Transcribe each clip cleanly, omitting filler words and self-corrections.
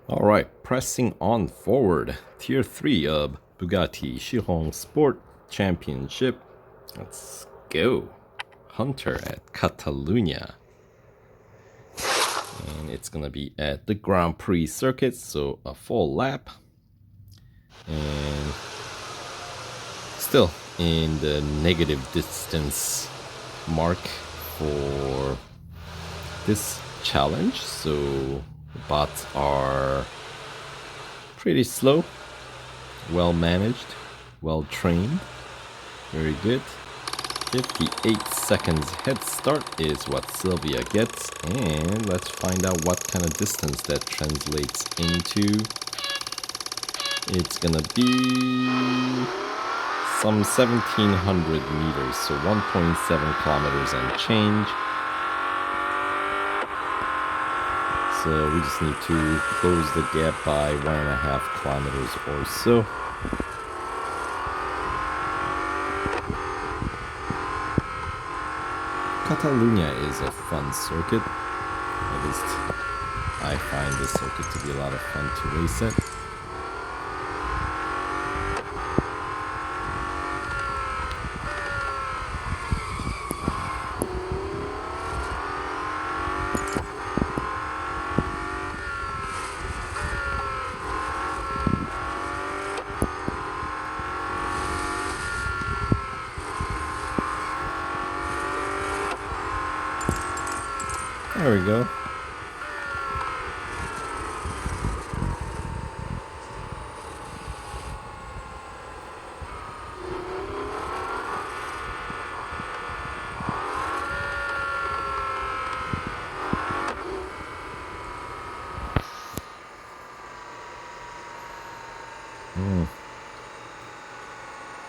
Alright, pressing on forward. Tier 3 of Bugatti Chiron Sport Championship. Let's go. Hunter at Catalunya. And it's gonna be at the Grand Prix circuit, so a full lap. And still in the negative distance mark for this challenge, so the bots are pretty slow, well managed, well trained, very good. 58 seconds head start is what Sylvia gets, and let's find out what kind of distance that translates into. It's gonna be some 1700 meters, so 1.7 kilometers and change. So we just need to close the gap by 1.5 kilometers or so. Catalunya is a fun circuit. At least I find this circuit to be a lot of fun to race at. There we go.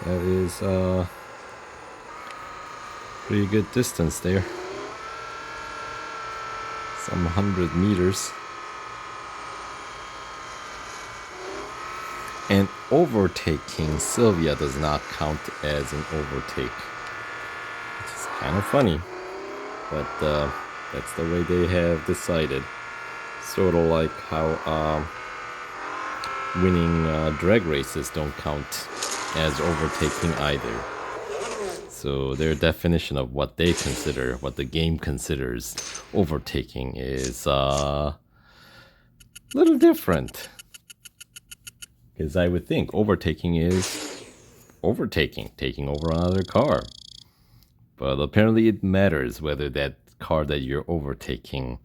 That is pretty good distance there. Some 100 meters. And overtaking Sylvia does not count as an overtake, which is kind of funny, but that's the way they have decided. Sort of like how winning drag races don't count as overtaking either. So their definition of what they consider, what the game considers overtaking is a little different. Because I would think overtaking is overtaking, taking over another car. But apparently it matters whether that car that you're overtaking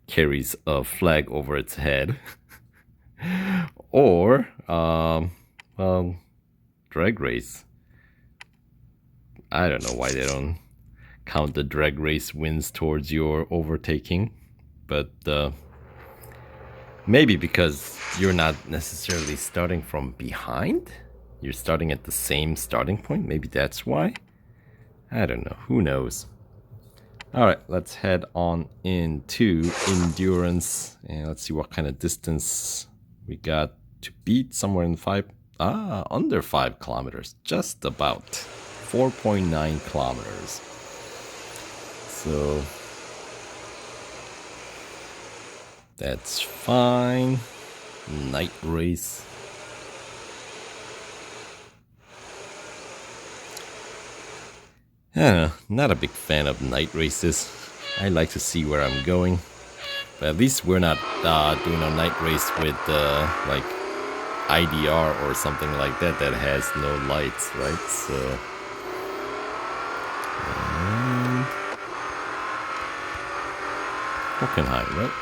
carries a flag over its head or drag race. I don't know why they don't count the drag race wins towards your overtaking, but maybe because you're not necessarily starting from behind. You're starting at the same starting point. Maybe that's why. I don't know. Who knows? Alright, let's head on into endurance. And let's see what kind of distance we got to beat. Somewhere in under 5 kilometers. Just about. 4.9 kilometers. So that's fine. Night race. I don't know, not a big fan of night races. I like to see where I'm going. But at least we're not doing a night race with like IDR or something like that that has no lights, right? So Hockenheim, right?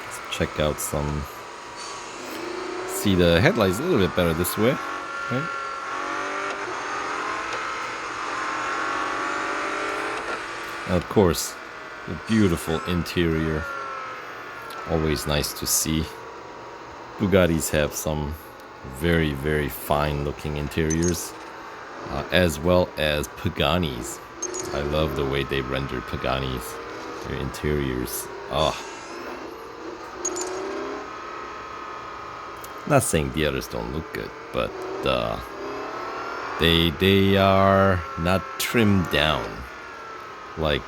Let's check out some. See the headlights a little bit better this way, right? And of course, the beautiful interior. Always nice to see. Bugattis have some very, very fine looking interiors, as well as Pagani's. I love the way they rendered Pagani's, their interiors. Not saying the others don't look good, but they are not trimmed down like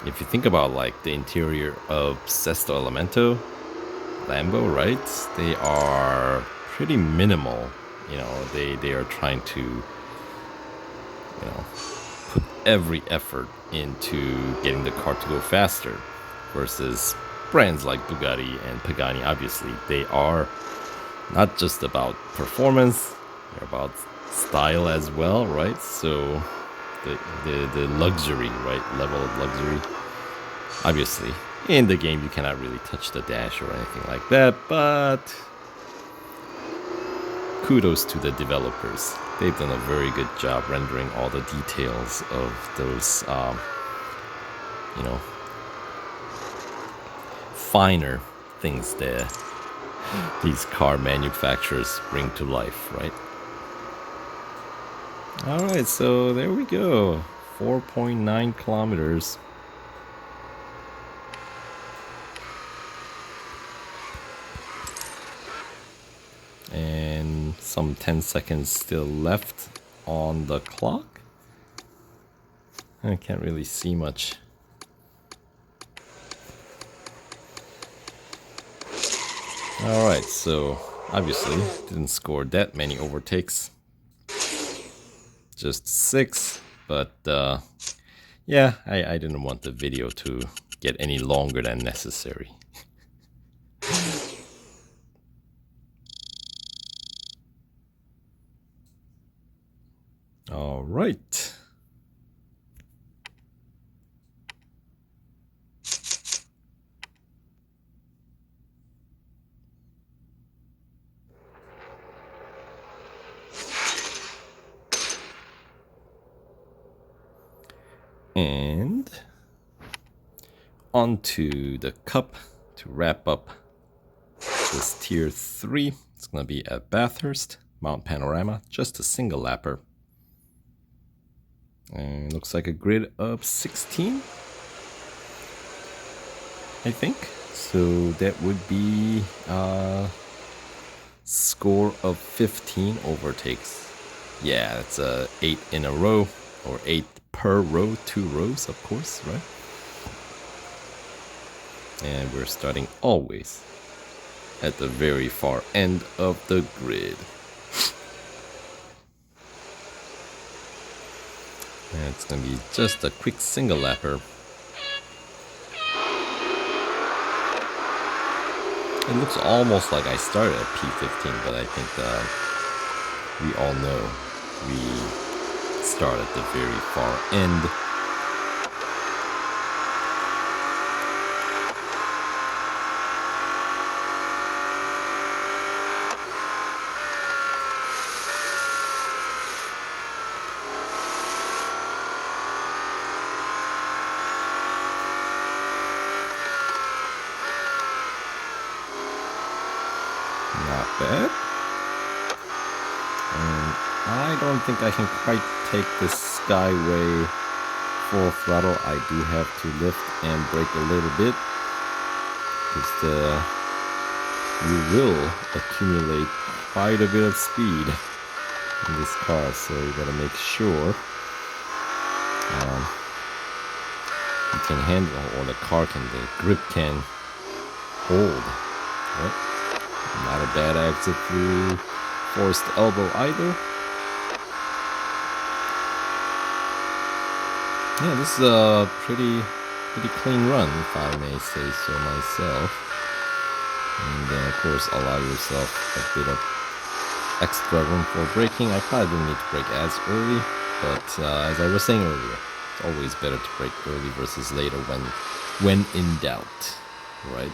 if you think about like the interior of Sesto Elemento, Lambo, right? They are pretty minimal. You know, they are trying to, you know, put every effort into getting the car to go faster, versus brands like Bugatti and Pagani. Obviously, they are not just about performance; they're about style as well, right? So the luxury, right, level of luxury. Obviously, in the game you cannot really touch the dash or anything like that, but kudos to the developers. They've done a very good job rendering all the details of those, you know, finer things that these car manufacturers bring to life, right? Alright, so there we go. 4.9 kilometers. And some 10 seconds still left on the clock. I can't really see much. Alright, so obviously didn't score that many overtakes. Just 6, but yeah, I didn't want the video to get any longer than necessary. Alright. And onto the cup to wrap up this tier 3. It's gonna be at Bathurst, Mount Panorama, just a single lapper. And looks like a grid of 16, I think. So that would be a score of 15 overtakes. Yeah, it's 8 in a row, or 8 per row, 2 rows, of course, right? And we're starting always at the very far end of the grid. And it's gonna be just a quick single lapper. It looks almost like I started at P15, but I think we all know we start at the very far end. Not bad. And I don't think I can quite take this Skyway full throttle. I do have to lift and brake a little bit, because you will accumulate quite a bit of speed in this car, so you gotta make sure you can handle, or the car can, the grip can hold, right? Not a bad exit through forced elbow either. Yeah, this is a pretty clean run, if I may say so myself. And of course, allow yourself a bit of extra room for braking. I probably didn't need to brake as early, but as I was saying earlier, it's always better to brake early versus later when in doubt, right?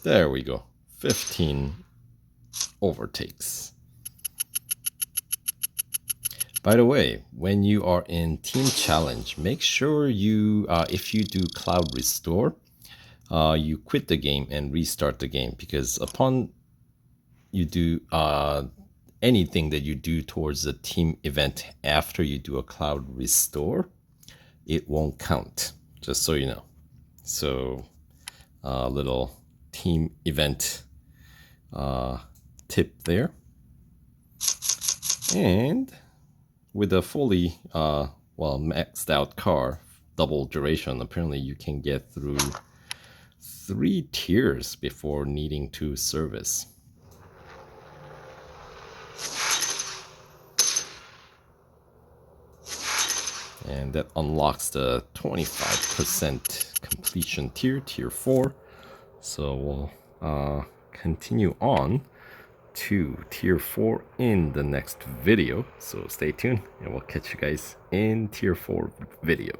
There we go. 15 overtakes. By the way, when you are in Team Challenge, make sure you, if you do Cloud Restore, you quit the game and restart the game, because upon you do anything that you do towards a team event after you do a Cloud Restore, it won't count, just so you know. So a little team event tip there. And with a fully maxed out car, double duration, apparently you can get through 3 tiers before needing to service. And that unlocks the 25% completion tier, tier 4. So we'll continue on to tier 4 in the next video. So stay tuned and we'll catch you guys in tier 4 video.